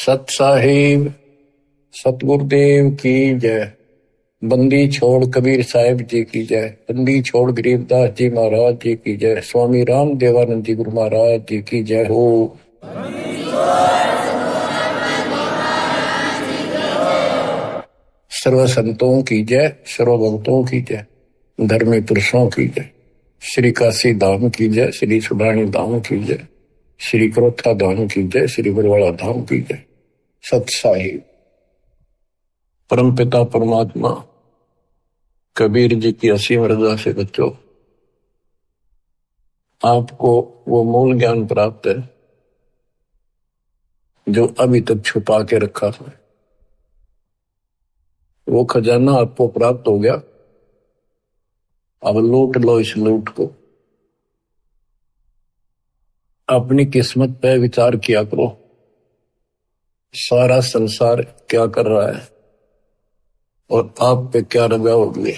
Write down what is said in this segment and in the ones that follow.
सत साहिब सतगुरुदेव की जय। बंदी छोड़ कबीर साहिब जी की जय। बंदी छोड़ गरीबदास जी महाराज जी की जय। स्वामी राम देवानंद जी गुरु महाराज जी की जय हो। सर्व संतों की जय, सर्व भक्तों की जय, धर्मी पुरुषों की जय। श्री काशी धाम की जय, श्री सुडानी धाम की जय, श्री क्रोथा धाम की जय, श्री बरवाड़ा धाम की जय। सत साहिब परम पिता परमात्मा कबीर जी की असीम रजा से बच्चों, आपको वो मूल ज्ञान प्राप्त है जो अभी तक छुपा के रखा था। वो खजाना आपको प्राप्त हो गया। अब लूट लो इस लूट को। अपनी किस्मत पे विचार किया करो, सारा संसार क्या कर रहा है और आप पे क्या रजा हो गई।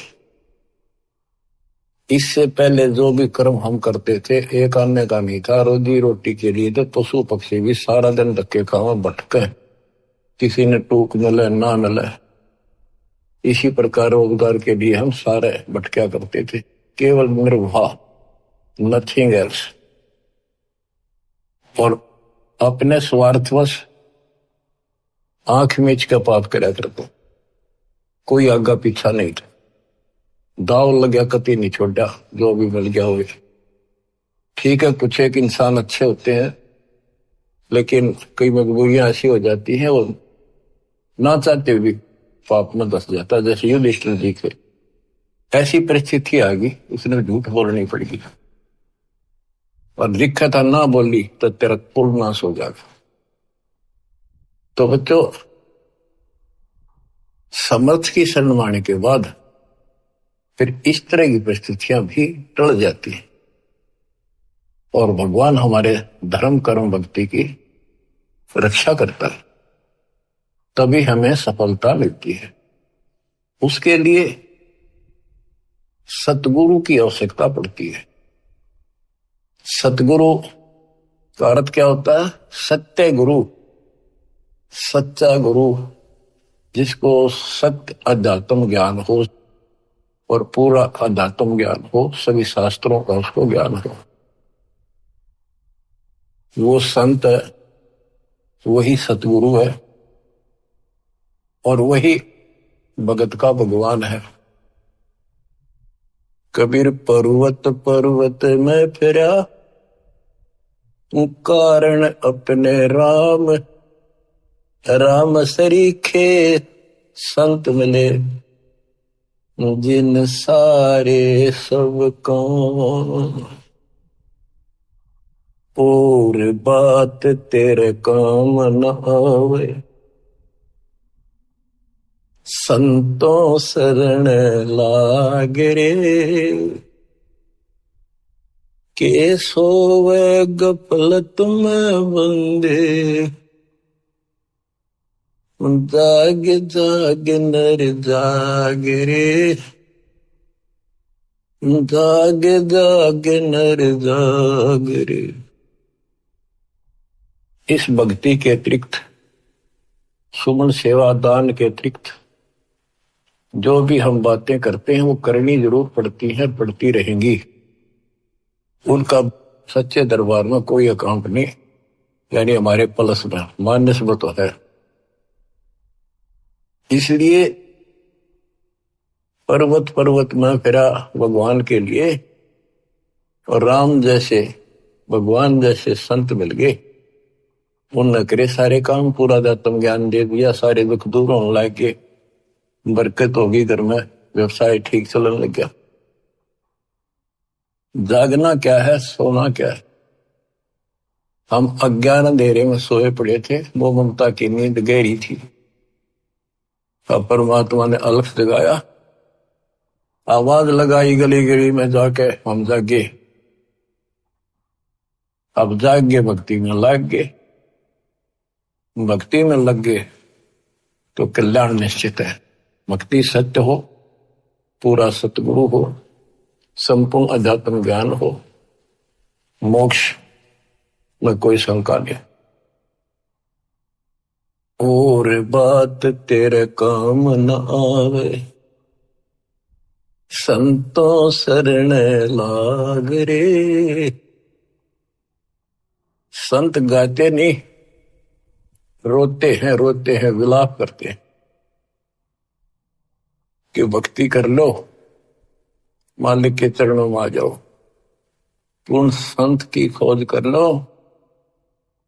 इससे पहले जो भी कर्म हम करते थे एक आने का नहीं था, रोजी रोटी के लिए तो पशु पक्षी भी सारा दिन धक्के खावा भटके, किसी ने टूक मिले ना मिले, इसी प्रकार रोजगार के लिए हम सारे भटका करते थे। केवल निर्वाह, नथिंग एल्स। और अपने स्वार्थवश आंख मीच का पाप करा करते, कोई आगा पीछा नहीं था। दाव लग्या कति नहीं छोड़ा, जो भी मिल गया हो। ठीक है, कुछ एक इंसान अच्छे होते हैं, लेकिन कई मजबूरियां ऐसी हो जाती हैं वो ना चाहते भी पाप में धस जाता है। जैसे युधिष्ठिर जी के ऐसी परिस्थिति आ गई, उसने झूठ बोलनी पड़ेगी और लिखा था ना बोली तो तेरा कुल नाश हो जाएगा। तो बच्चों, समर्थ की शरण माने के बाद फिर इस तरह की परिस्थितियां भी टल जाती हैं और भगवान हमारे धर्म कर्म भक्ति की रक्षा करता है, तभी हमें सफलता मिलती है। उसके लिए सतगुरु की आवश्यकता पड़ती है। सतगुरु का अर्थ क्या होता है? सत्य गुरु, सच्चा गुरु, जिसको सत्य अध्यात्म ज्ञान हो और पूरा अध्यात्म ज्ञान हो, सभी शास्त्रों का उसको ज्ञान हो। वो संत है, वही सतगुरु है और वही भगत का भगवान है। कबीर पर्वत पर्वत में फिरा, कारण अपने राम, राम सरीखे संत मिले, जिन सारे सब काम, और बात तेरे काम न आवे, संतों शरण लाग रे, के सोवे गफलत में बंदे, जाग जाग नर जाग रे, जाग जाग नर जाग रे। इस भक्ति के अतिरिक्त, सुमन सेवा दान के अतिरिक्त जो भी हम बातें करते हैं वो करनी जरूर पड़ती है, पड़ती रहेंगी। उनका सच्चे दरबार में कोई अकाउंट नहीं, यानी हमारे प्लस में माइनस में तो है। इसलिए पर्वत पर्वत में फिरा भगवान के लिए, और राम जैसे भगवान जैसे संत मिल गए, उनने करे सारे काम, पूरा अध्यात्म ज्ञान दे दिया, सारे दुख दूर होने लग गए, बरकत होगी घर में, व्यवसाय ठीक चलने लग गया। जागना क्या है, सोना क्या है? हम अज्ञान अंधेरे में सोए पड़े थे, वो ममता की नींद गहरी थी। अब परमात्मा ने अलख जगाया, आवाज लगाई गली गली में जाके, हम जागे। अब जाग गए, भक्ति में लग गए। भक्ति में लग गए तो कल्याण निश्चित है। भक्ति सत्य हो, पूरा सतगुरु हो, संपूर्ण अध्यात्म ज्ञान हो, मोक्ष में कोई शंका नहीं। और बात तेरे काम न आवे, संतों शरण लाग रे। संत गाते नहीं, रोते हैं विलाप करते हैं कि भक्ति कर लो, मालिक के चरणों में आ जाओ। पूर्ण संत की खोज कर लो,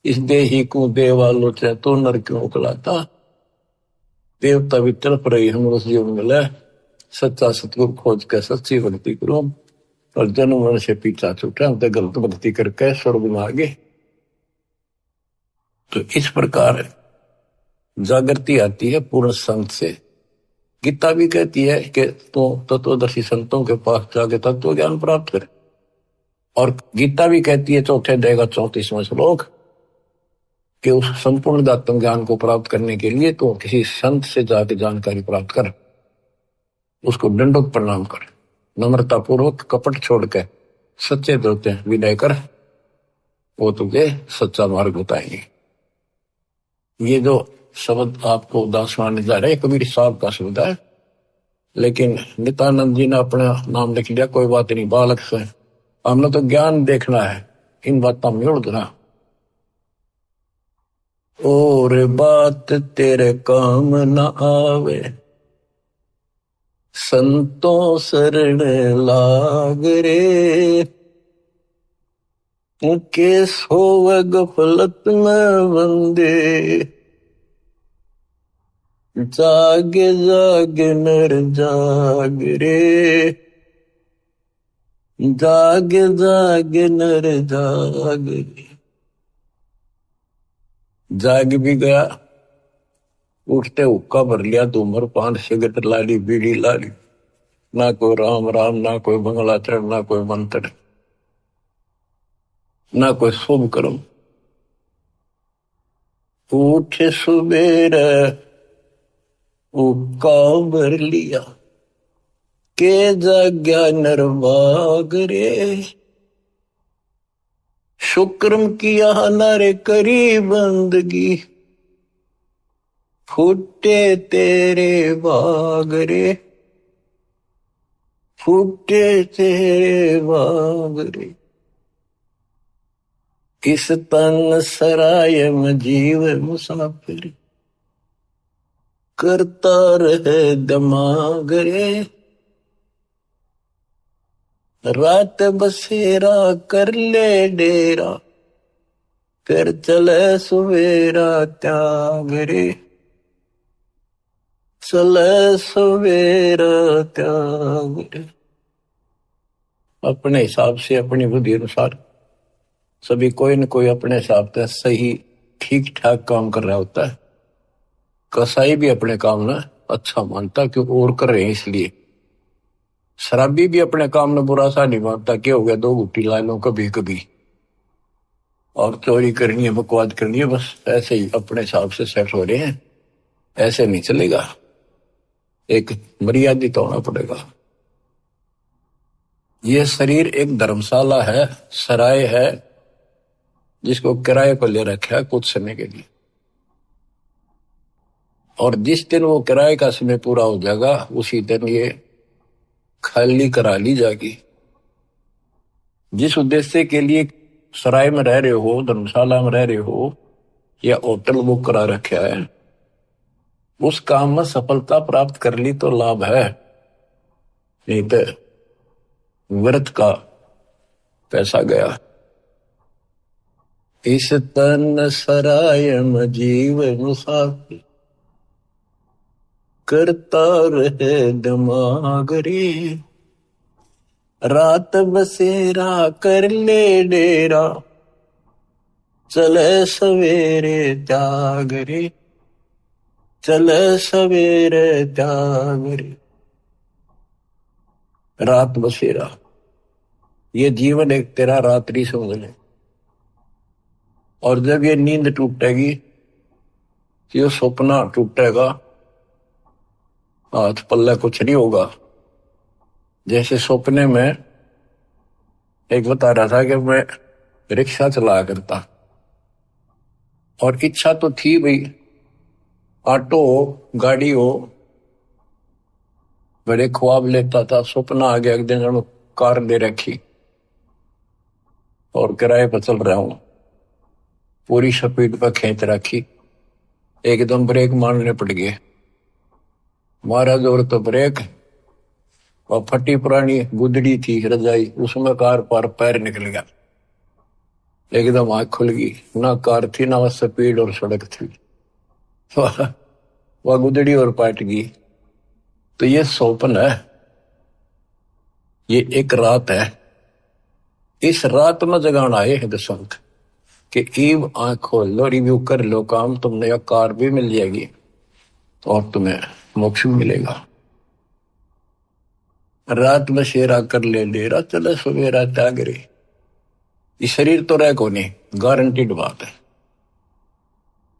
इस देही को देवालो चाहे तो नर क्यों उकलाता। देवता भी तड़प रही हम उस जीवन मिले, सच्चा सतगुरु खोज के सच्ची भक्ति करो। और जन्म मन से पीछा छूटा, तो गलत भक्ति करके स्वर्ग में आगे। तो इस प्रकार जागृति आती है पूर्ण संत से। गीता भी कहती है कि तो तत्वदर्शी संतों के पास जाके तत्व ज्ञान प्राप्त करे। और गीता भी कहती है चौथे अध्याय का 34वां श्लोक कि उस संपूर्ण आत्म ज्ञान को प्राप्त करने के लिए तो किसी संत से जाके जानकारी प्राप्त कर, उसको दंडोत प्रणाम कर, नम्रता पूर्वक कपट छोड़ के सच्चे दोते विनय कर, वो तुझे सच्चा मार्ग बताएंगे। ये जो शब्द आपको दासवान जा रहे कबीर साहब का शब्द है, लेकिन नित्यानंद जी ने अपना नाम लिख लिया, कोई बात नहीं, बालक से हमने तो ज्ञान देखना है, इन बातों में उड़ना। और बात तेरे काम न आवे, संतों शरण लाग रे। के सोवे गफलत में बंदे, जागे जागे नर जाग रे। जागे जागे नर जाग रे। जाग भी गया, उठते हुक्का भर लिया, धूमर पान सिगरेट लाली बीड़ी लाली, ना कोई राम राम, ना कोई बंगला चढ़, ना कोई मंत्र, ना कोई शुभ कर्म। उठ सुबेर हुक्का भर लिया, के जाग्या नरभाग रे। शुक्रम किया नर करी बंदगी, फूटे तेरे भाग रे। फूटे तेरे भाग रे। इस तन सराय में जीव मुसाफिर, करता रहे दिमाग रे। रात बसेरा कर ले डेरा, फिर चले सवेरा त्याग रे। चले सवेरा त्याग रे। अपने हिसाब से, अपनी बुद्धि अनुसार सभी कोई न कोई अपने हिसाब से सही ठीक ठाक काम कर रहा होता है। कसाई भी अपने काम ना अच्छा मानता क्योंकि और कर रहे हैं इसलिए। शराबी भी अपने काम में बुरा सा नहीं मानता, क्या हो गया 2 घुट्टी ला लो कभी कभी, और चोरी करनी है, बकवाद करनी है, बस ऐसे ही अपने हिसाब से सेट हो रहे हैं। ऐसे नहीं चलेगा, एक मर्यादित होना पड़ेगा। ये शरीर एक धर्मशाला है, सराय है, जिसको किराए पर ले रखा है कुछ समय के लिए। और जिस दिन वो किराए का समय पूरा हो जाएगा, उसी दिन ये खाली करा ली जाएगी। जिस उद्देश्य के लिए सराय में रह रहे हो, धर्मशाला में रह रहे हो, या होटल बुक करा रखा है, उस काम में सफलता प्राप्त कर ली तो लाभ है, नहीं तो व्यर्थ का पैसा गया। इस तन सराय में जीव मुसाफिर, करता रहे दिमाग रे। रात बसेरा कर ले डेरा, चले सवेरे त्याग रे। चले सवेरे त्याग रे। रात बसेरा, ये जीवन एक तेरा रात्रि समझ ले। और जब ये नींद टूटेगी, ये सपना टूटेगा, हाथ पल्ले कुछ नहीं होगा। जैसे सपने में एक बता रहा था कि मैं रिक्शा चलाया करता, और इच्छा तो थी भाई ऑटो हो, गाड़ी हो, बड़े ख्वाब लेता था, सपना आ गया एक दिन कार ले रखी और किराए पर चल रहा हूं, पूरी स्पीड पर खींच रखी, एकदम ब्रेक मारने पड़ गए, मारा जोर तो ब्रेक, और फटी पुरानी गुदड़ी थी रजाई, उसमें कार पर पैर निकल गया, एकदम आंख खुल गई, ना कार थी ना स्पीड और सड़क थी, वह गुदड़ी और पाट गई। तो ये स्वप्न है, ये एक रात है, इस रात में जगाना आए हैं दशंत कि ईव आंख खोल लो, रिव्यू कर लो काम, तुमने यह कार भी मिल जाएगी और तुम्हें मोक्ष भी मिलेगा। रात में शेरा कर ले डेरा, चले सवेरा त्यागरे। ये शरीर तो रह को नहीं, गारंटीड बात है,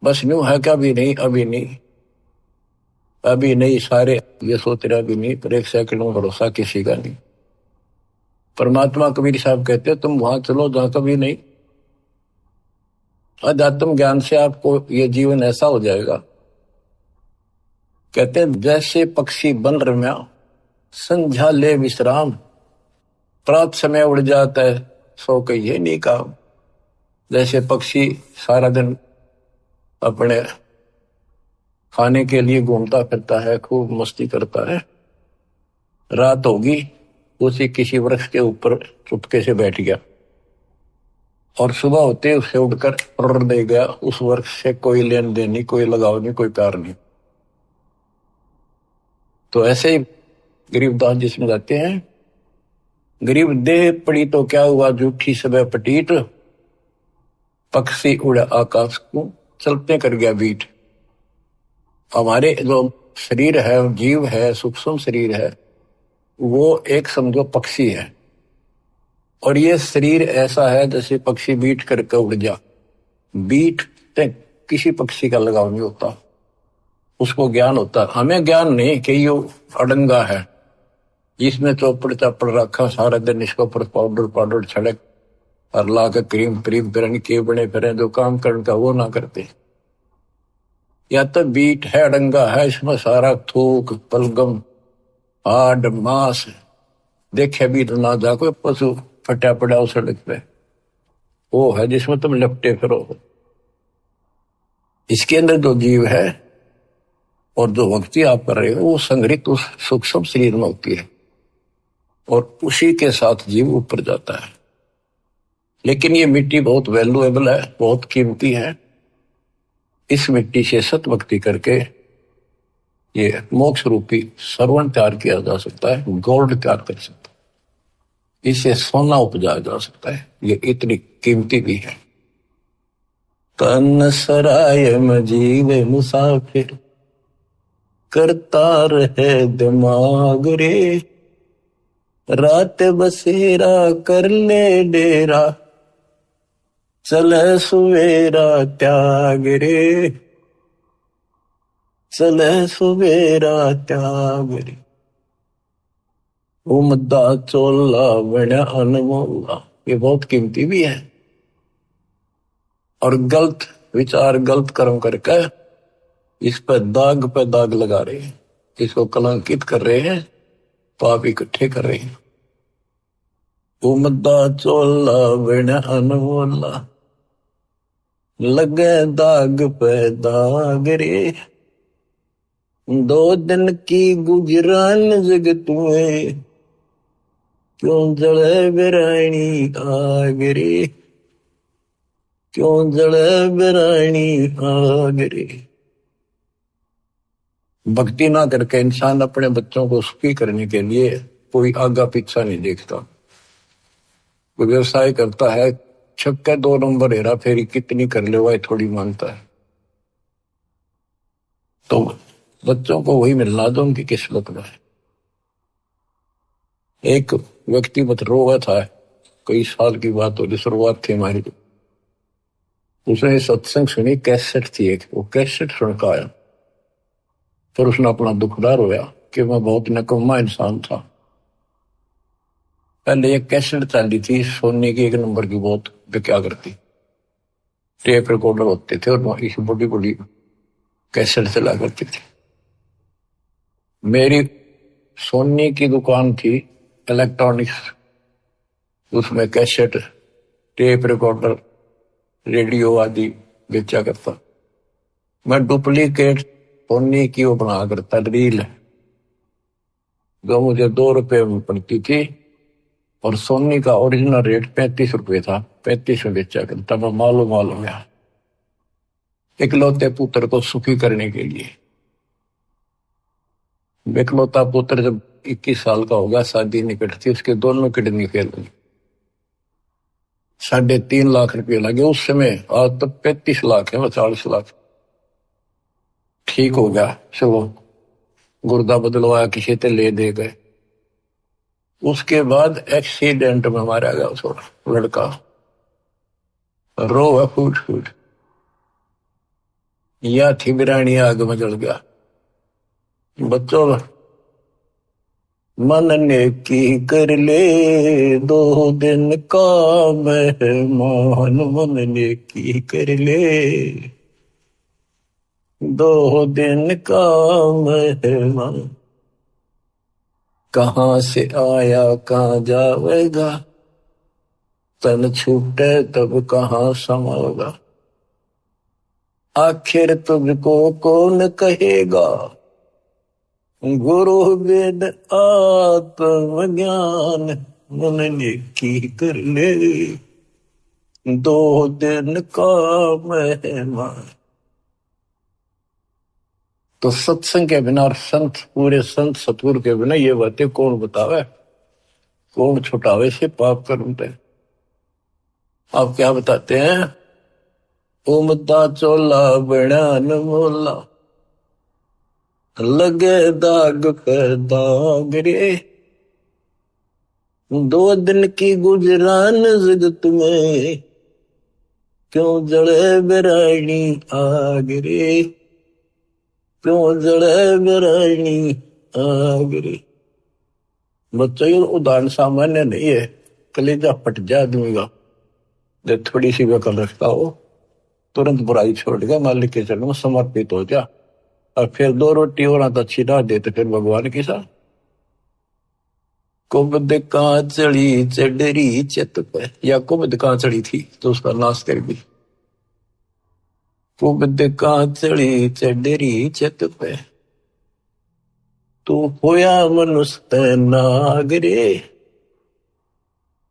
बस न्यू है क्या, अभी नहीं, अभी नहीं, अभी नहीं, सारे ये सोच रहे अभी नहीं, पर एक सेकंड में भरोसा किसी का नहीं। परमात्मा कबीर साहब कहते हैं तुम वहां चलो जहां कभी नहीं। अध्यात्म ज्ञान से आपको ये जीवन ऐसा हो जाएगा, कहते हैं जैसे पक्षी बन रम्या, संध्या ले विश्राम, प्रात समय उड़ जाता है, सो कहिए नहीं काम। जैसे पक्षी सारा दिन अपने खाने के लिए घूमता फिरता है, खूब मस्ती करता है, रात होगी उसी किसी वृक्ष के ऊपर चुपके से बैठ गया और सुबह होते उसे उड़कर उड़ दे गया, उस वृक्ष से कोई लेन देन नहीं, कोई लगाव नहीं, कोई प्यार नहीं। तो ऐसे ही गरीबदास जी समझाते हैं, गरीब देह पड़ी तो क्या हुआ, झूठी सब पटीट, पक्षी उड़ा आकाश को, चलते कर गया बीट। हमारे जो शरीर है, जीव है, सूक्ष्म शरीर है, वो एक समझो पक्षी है, और ये शरीर ऐसा है जैसे पक्षी बीट करके उड़ जा। बीट किसी पक्षी का लगाव नहीं होता, उसको ज्ञान होता, हमें ज्ञान नहीं कि ये अड़ंगा है, जिसमें चौपड़ चापड़ रखा सारा दिन, इसके ऊपर पाउडर पाउडर छड़क और ला के क्रीम क्रीम फिर के बने फिर जो काम करने का वो ना करते। या तो बीट है, अड़ंगा है, इसमें सारा थूक पलगम हाड मांस देखे भी तो ना जा, कोई पशु फटा पड़ा उस सड़क पे, वो है जिसमें तुम लपटे फिरो। इसके अंदर जो जीव है और जो भक्ति आप कर रहे हो, वो संग्रहित उस सूक्ष्म शरीर में होती है और उसी के साथ जीव ऊपर जाता है। लेकिन ये मिट्टी बहुत वैल्यूएबल है, बहुत कीमती है, इस मिट्टी से सत भक्ति करके ये मोक्ष रूपी सर्वण तैयार किया जा सकता है, गोल्ड तैयार कर सकता है, इसे सोना उपजाया जा सकता है, ये इतनी कीमती भी है। तन सराय में जीव मुसाफिर, करता रहे दिमाग रे, रात बसेरा कर ले डेरा, चले सुवेरा त्याग रे, चले सुवेरा त्याग रे। उमदा चोला बड़ा अनमोला, ये बहुत कीमती भी है। और गलत विचार गलत कर्म करके इस पर दाग लगा रहे हैं, इसको कलंकित कर रहे हैं, पाप इकट्ठे कर रहे हैं। उमदा चोला बड़ा अनमोला, लगे दाग पे दाग रे, दो दिन की गुजरान जग तुम्हें, क्यों जले बिरानी आग रे, क्यों जले बिरानी आग रे। भक्ति ना करके इंसान अपने बच्चों को सुखी करने के लिए कोई आगा पीछा नहीं देखता, कोई व्यवसाय करता है, छक्के 2 नंबर हेरा फेरी कितनी कर ले वह थोड़ी मानता है, तो बच्चों को वही मिलना दो उनकी किस्मत में है। एक व्यक्ति मत रोगा था, कई साल की बात हो, शुरुआत थी हमारी, उसने सत्संग सुनी, कैसेट थी एक, वो कैसेट सुन का आया, फिर उसने अपना दुखदार होया कि मैं बहुत निकम्मा इंसान था। पहले एक कैसेट चली थी सोने की 1 नंबर की, बहुत क्या करती, टेप रिकॉर्डर होते थे और इस बड़ी बड़ी कैसेट चला करती थी। मेरी सोनी की दुकान थी इलेक्ट्रॉनिक्स, उसमें कैसेट, टेप रिकॉर्डर, रेडियो आदि बेचा करता। मैं डुप्लीकेट सोनी की वो बना करता रील, जो मुझे 2 रुपए में पड़ती थी, और सोनी का ओरिजिनल रेट 35 रुपए था। 35 में बेचा करता। मैं मालूम गया इकलौते पुत्र को सुखी करने के लिए। इकलौता पुत्र जब 21 साल का होगा, शादी निकट थी, उसके दोनों किडनी फेल हुई। 3.5 लाख रुपये लगे उस समय। आज तो 35 लाख है, 40 लाख। ठीक हो गया, चलो गुर्दा बदलवाया, किसी से ले दे गए। उसके बाद एक्सीडेंट में मारा गया उसका लड़का, रो है फूट फूट। या थी बिरानी आग में जल गया। बच्चों, मन ने की कर ले 2 दिन का मेहमान, मन ने की कर ले 2 दिन का मेहमान। कहाँ से आया कहाँ जाएगा, तन छूटे तब कहाँ समाएगा। आखिर तुझको कौन कहेगा, गुरु वेद आत्मज्ञान। मन ने की कर ले 2 दिन का मेहमान। तो सत्संग के बिना और संत, पूरे संत सतगुरु के बिना ये बातें कौन बतावे, कौन छुटावे से पाप कर्म पे। आप क्या बताते हैं, उमदा चोला बड़ान मोला, लगे दाग पे दाग रे। 2 दिन की गुजरान जगत में, क्यों जड़े बिरानी आग रे, क्यों जड़े बिरानी आग रे। बच्चों, ये उदाहरण सामान्य नहीं है, कलेजा फट जाए आदमी का। जब थोड़ी सी वकल रखता हो, तुरंत बुराई छोड़ के मालिक के चरणों में समर्पित हो जा, और फिर 2 रोटी और तो अच्छी डाल दे, तो फिर भगवान के साथ। कुबद कहाँ चढ़ी चढ़ी चित पे, या कुबद कहाँ चढ़ी थी तो उसका नाश कर दी। कुबद कहाँ चढ़ी चढ़ी चित पे, तू होया मनुष्य नागरे।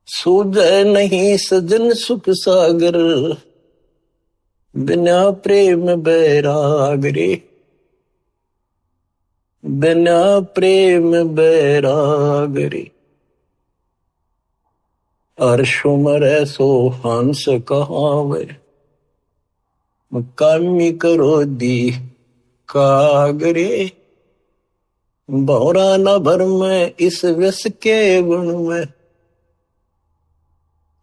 सूझे नहीं सजन सुख सागर, बिना प्रेम बैराग रे, बिना प्रेम बैराग रे। अर्शो मरे सो हंस कहावे, कामी करो दी कागरे। भौरा न भर में इस व्यस के गुण में,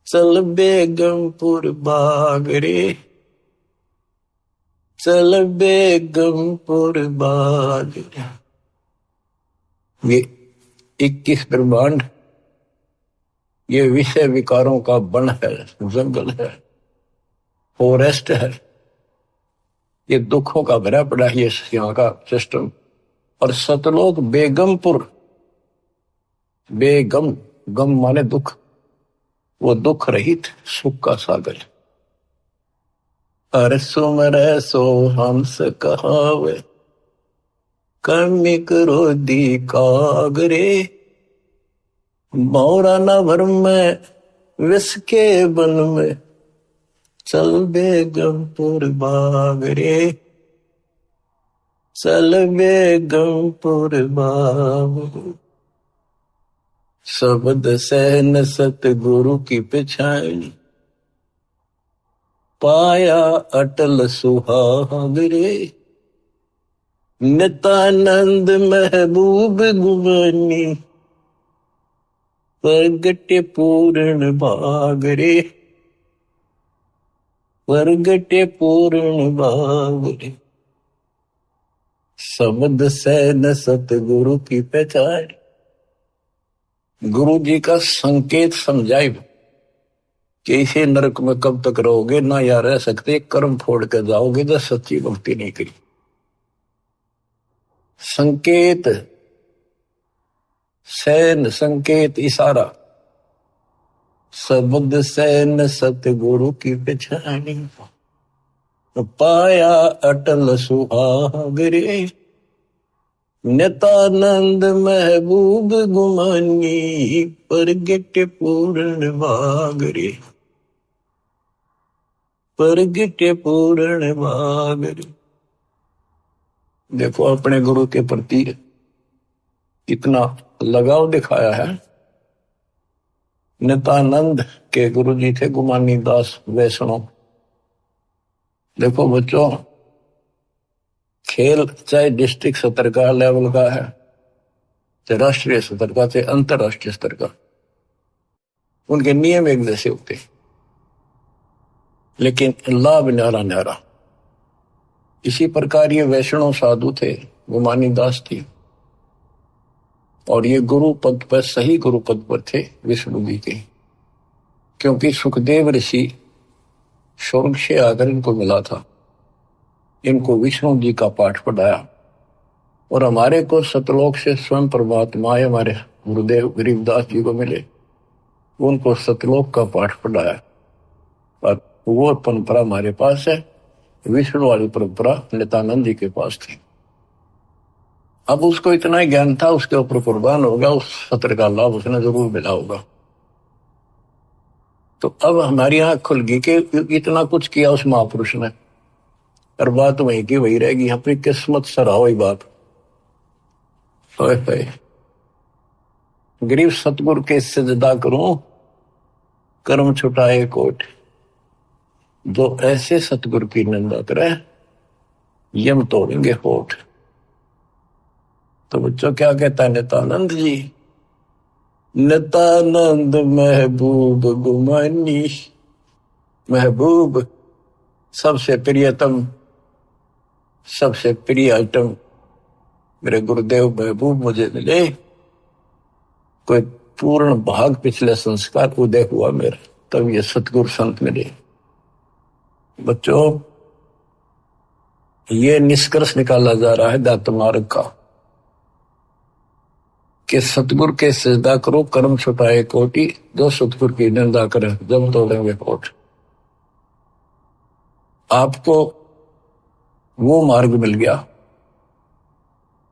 चल बेगमपुर बागरे, चल बेगमपुर बागरे। ये 21 ब्रह्मांड, ये विषय विकारों का वन है, जंगल है, फॉरेस्ट है। ये दुखों का भरा पड़ा है, ये यहाँ का सिस्टम। और सतलोक बेगमपुर, बेगम, गम माने दुख, वो दुख रहित सुख का सागर। अरे सुमरे सो हंस कहावे, कमी करो दी कागरे। भौरा न भर में विष के बन में, चल बेगमपुर बागरे, चल बेगमपुर बागरे। शब्द सहन सतगुरु की पिछाई, पाया अटल सुहागरे। नित्यानंद महबूब गुमानी, प्रगटे पूर्ण बागरे, प्रगटे पूर्ण बागरे। शब्द सहन सतगुरु की पहचान, गुरु जी का संकेत समझाए कि इसे नरक में कब तक रहोगे, ना या रह सकते, कर्म फोड़ कर जाओगे तो सच्ची भक्ति नहीं करी। संकेत सैन संकेत इशारा, शब्द सैन सतगुरु की पहचानी, पाया अटल सुहागरे, नितानंद महबूब गुमानी, परगट पूर्ण भागरे, परगट पूर्ण भागरे। देखो अपने गुरु के प्रति कितना लगाव दिखाया है। नितानंद के गुरु जी थे गुमानी दास वैष्णव। देखो बच्चों, खेल चाहे डिस्ट्रिक्ट स्तर का लेवल का है, चाहे राष्ट्रीय स्तर का, चाहे अंतरराष्ट्रीय स्तर का, उनके नियम एक जैसे होते, लेकिन लाभ न्यारा न्यारा। इसी प्रकार ये वैष्णव साधु थे, गुमानी दास थी, और ये गुरु पद पर, सही गुरु पद पर थे विष्णु जी के, क्योंकि सुखदेव ऋषि स्वर्ग से आकर इनको मिला था, इनको विष्णु जी का पाठ पढ़ाया, और हमारे को सतलोक से स्वयं परमात्मा हमारे गुरुदेव गरीबदास जी को मिले, उनको सतलोक का पाठ पढ़ाया, और वो परंपरा हमारे पास है। विष्णु वाली परंपरा नित्यानंद जी के पास थी। अब उसको इतना ही ज्ञान था, उसके ऊपर कुर्बान होगा, उस सत्र का लाभ उसने जरूर मिला होगा। तो अब हमारी आंख खुल गई कि इतना कुछ किया उस महापुरुष ने, और बात वहीं की वही रहेगी। अपनी किस्मत सराहो ही बात। गरीब सतगुरु के सजदा करूं, कर्म छुटाए कोट, जो ऐसे सतगुरु की निंदा करे यम तोड़ेंगे होठ। तो बच्चों क्या कहता है नित्यानंद जी, नित्यानंद महबूब गुमानी, महबूब सबसे प्रियतम, सबसे प्रिय आइटम मेरे गुरुदेव महबूब मुझे मिले। कोई पूर्ण भाग पिछले संस्कार उदय हुआ मेरा, तब ये सतगुरु संत मिले। बच्चों, ये निष्कर्ष निकाला जा रहा है दाता मार्ग का कि सतगुरु के सजदा करो, कर्म छुटाए कोटि, जो सतगुरु की निंदा करे जब तोड़ेंगे होठ। आपको वो मार्ग मिल गया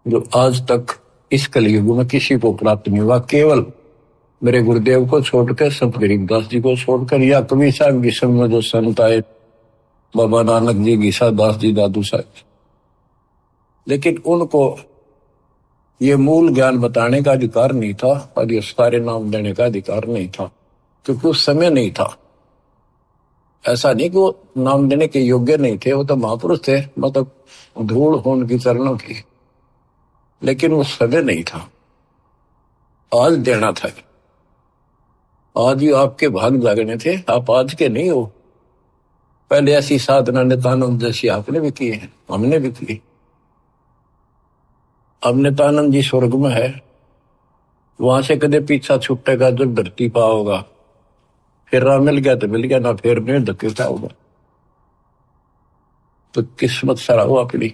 जो आज तक इस कलयुग में किसी को प्राप्त नहीं हुआ, केवल मेरे गुरुदेव को छोड़कर, संत गरीबदास जी को छोड़कर, या कबीर साहब की समय में जो संत आए, बाबा नानक जी, गीसा दास जी, दादू साहब, लेकिन उनको ये मूल ज्ञान बताने का अधिकार नहीं था, और ये सारे नाम देने का अधिकार नहीं था, क्योंकि उस समय नहीं था। ऐसा नहीं कि वो नाम देने के योग्य नहीं थे, वो तो महापुरुष थे, मतलब धूल हो उनकी चरणों की, लेकिन वो समय नहीं था। आज देना था, आज ही आपके भाग जागने थे, आप आज के नहीं हो। पहले ऐसी साधना नित्यानंद जैसी आपने भी की है, हमने भी की। अब नित्यानंद जी स्वर्ग में है, वहां से कदे पीछा छुटेगा जो धरती पा होगा, फिर राह मिल गया तो मिल गया, ना फिर नहीं धक्के था होगा। तो किस्मत सरा हो अपनी।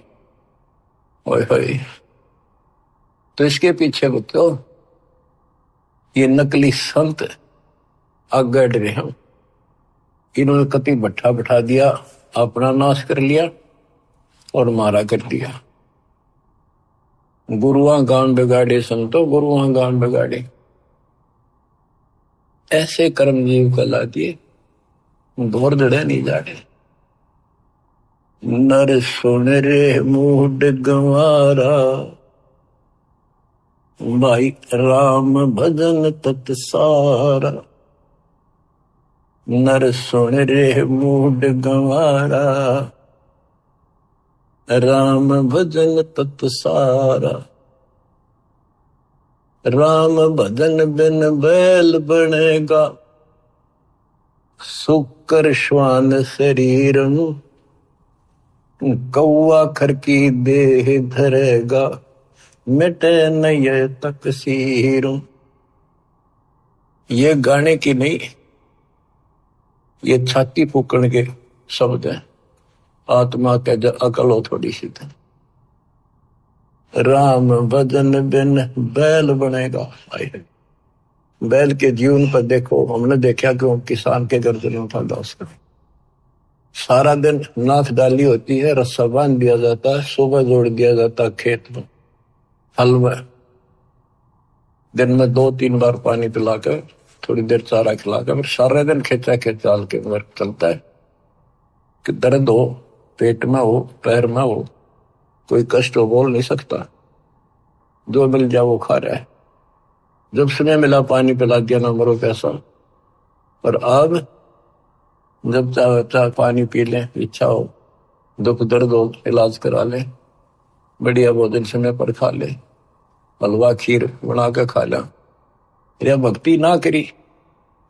ओए तो इसके पीछे बच्चों ये नकली संत आगे रहे हैं, इन्होंने कति भट्ठा बैठा दिया, अपना नाश कर लिया और मारा कर दिया। गुरुआ गान बिगाड़े संतो, गुरुआ गान बिगाड़े, ऐसे कर्म जीव कला दिए, दौड़ दड़े नहीं जाड़े। नर सुन रे मूड गंवारा, भाई राम भजन तत्सारा। नर सुन रे मूड गंवारा, राम भजन तत्सारा। राम भजन बिन बैल बनेगा, सुकर श्वान शरीर, कौआ खर की देह धरेगा, मिटे नये तकसीर। ये गाने की नहीं, ये छाती फूकण के शब्द हैं। आत्मा के अकल हो थोड़ी सी, राम भजन बिन बैल बनेगा। बैल के जीवन पर देखो, हमने देखा कि वो किसान के गर्दन उठा उसका सारा दिन नाथ डाली होती है, रस्सा बांध दिया जाता है, सुबह जोड़ दिया जाता है खेत में, हल में, दिन में 2-3 बार पानी पिलाकर, थोड़ी देर चारा खिलाकर, फिर सारा दिन खेचा खेचाल के वर्क चलता है कि दर्द हो, पेट में हो, पैर में हो, कोई कष्ट हो, बोल नहीं सकता, जो मिल जाए वो खा रहा है। जब समय मिला पानी पिला दिया, ना मरो पैसा। और अब जब चाहे पानी पी लें, इच्छा हो, दुख दर्द हो, इलाज करा ले, बढ़िया भोजन समय पर खा ले, हलवा खीर बना के खा ला। या भक्ति ना करी,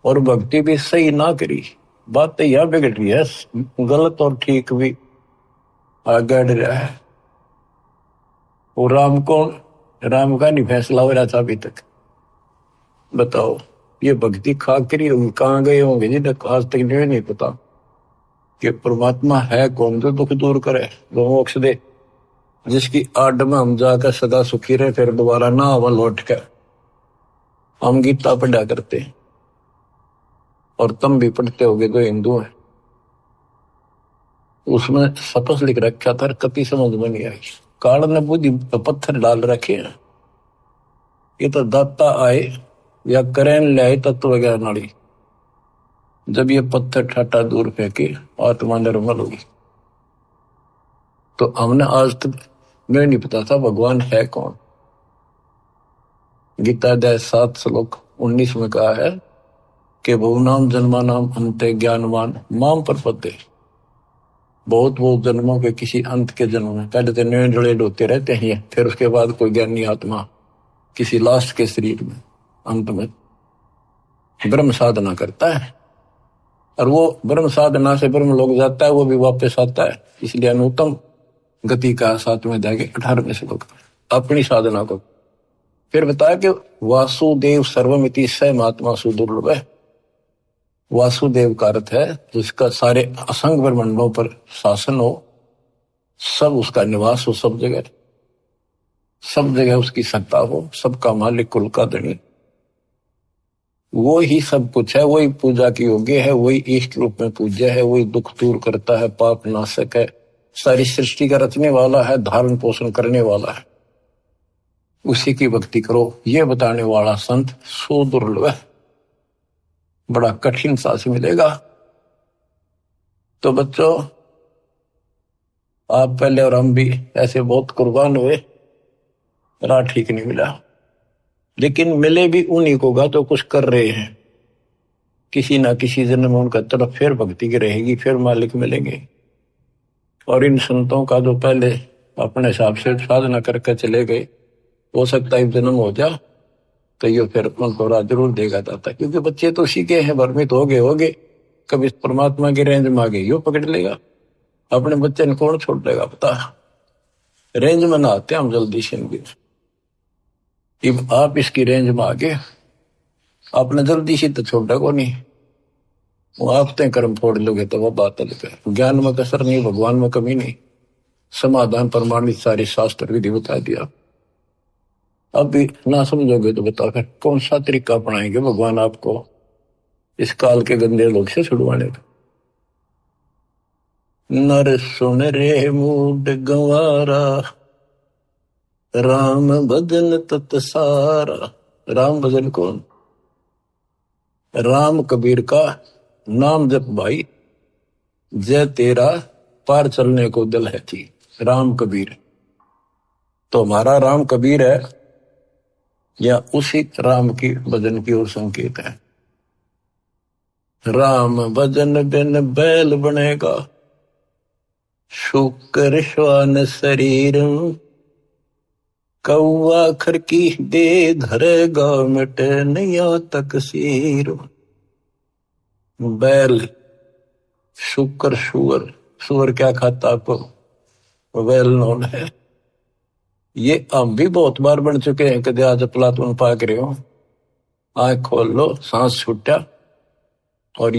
और भक्ति भी सही ना करी, बात तो यह बिगड़ रही है, गलत और ठीक भी आगड़ रहा है। वो राम का नहीं फैसला हो रहा था अभी तक। बताओ, ये भक्ति खा करी कहाँ गए होंगे जिन्हें आज तक नहीं पता कि परमात्मा है कौन, जो दुख दूर करे, जो मोक्ष दे, जिसकी आड़ में हम जाकर सदा सुखी रहे, फिर दोबारा ना आवा लौट कर। हम गीता पढ़ा करते हैं, और तुम भी पढ़ते होगे जो हिंदू है, उसमें सपस लिख रखा था, कभी समझ में नहीं आई। काल ने बुद्धि पत्थर डाल रखे हैं, ये तो दाता आए या करें ले तत्व ज्ञान नाड़ी, जब ये पत्थर ठाटा दूर फेंके आत्मा निर्मल होगी। तो हमने आज तक मैं नहीं पता था भगवान है कौन। गीता अध्याय 7 श्लोक 19 में कहा है कि बहुनाम जन्मानाम अंते ज्ञानवान माम प्रपद्ये। बहुत जन्मों के किसी अंत के जन्म में, पहले तो नए जड़े होते रहते हैं, फिर उसके बाद कोई ज्ञानी आत्मा किसी लास्ट के शरीर में अंत में ब्रह्म साधना करता है, और वो ब्रह्म साधना से ब्रह्म लोग जाता है, वो भी वापस आता है। इसलिए अनुत्तम गति का 7वें अध्याय के 18वें श्लोक अपनी साधना को फिर बताया कि वासुदेव सर्वमिति स महात्मा सुदुर्लभ है। वासुदेव का अर्थ है जिसका सारे असंग ब्रह्मांडों पर शासन हो, सब उसका निवास हो, सब जगह उसकी सत्ता हो, सबका मालिक, कुल का धनी, वो ही सब कुछ है, वही पूजा की योग्य है, वही इष्ट रूप में पूज्य है, वही दुख दूर करता है, पाप नाशक है, सारी सृष्टि का रचने वाला है, धारण पोषण करने वाला है, उसी की भक्ति करो, ये बताने वाला संत सुदुर्लभ है, बड़ा कठिन सांस मिलेगा। तो बच्चों, आप पहले और हम भी ऐसे बहुत कुर्बान हुए, राह ठीक नहीं मिला, लेकिन मिले भी उन्हीं को गा तो कुछ कर रहे हैं। किसी ना किसी जन्म में उनका तरफ फिर भक्ति की रहेगी, फिर मालिक मिलेंगे। और इन संतों का जो पहले अपने हिसाब से साधना करके चले गए, हो सकता है जन्म हो जा तो ये फिर उनको राह जरूर देगा दाता, क्योंकि बच्चे तो सीखे हैं, भ्रमित हो गए, कभी परमात्मा की रेंज में आ गए, यो पकड़ लेगा। अपने बच्चे ने कौन छोड़ देगा पता, रेंज में ना आते हम जल्दी से। अब आप इसकी रेंज में आ गए, आपने जल्दी से तो छोड़ा को नहीं, वो आप ते कर्म फोड़ लोगे तो वह बात अलग है। ज्ञान में कसर नहीं, भगवान में कमी नहीं, समाधान प्रमाणित सारे शास्त्र विधि बता दिया। अब भी ना समझोगे तो बताओ फिर कौन सा तरीका अपनाएंगे भगवान आपको इस काल के गंदे लोग से छुड़वाने का। नर सुन रे मूड गंवारा, राम भजन तत सारा। राम भजन कौन? राम कबीर का नाम जप भाई, जय तेरा पार चलने को दिल है थी। राम कबीर तो हमारा राम कबीर है, या उसी राम की भजन की ओर संकेत है। राम भजन बिन बैल बनेगा, शुक्र श्वान शरीर, कौआ खर की दे धरेगा, मिटे नैया तकसीर। बैल, शुक्र, सुअर क्या खाता आपको वेल नोन है। ये हम भी बहुत बार बन चुके हैं, कदे आज प्लाटून पाक रहे हो, आंख खोल लो, सांस छूटा और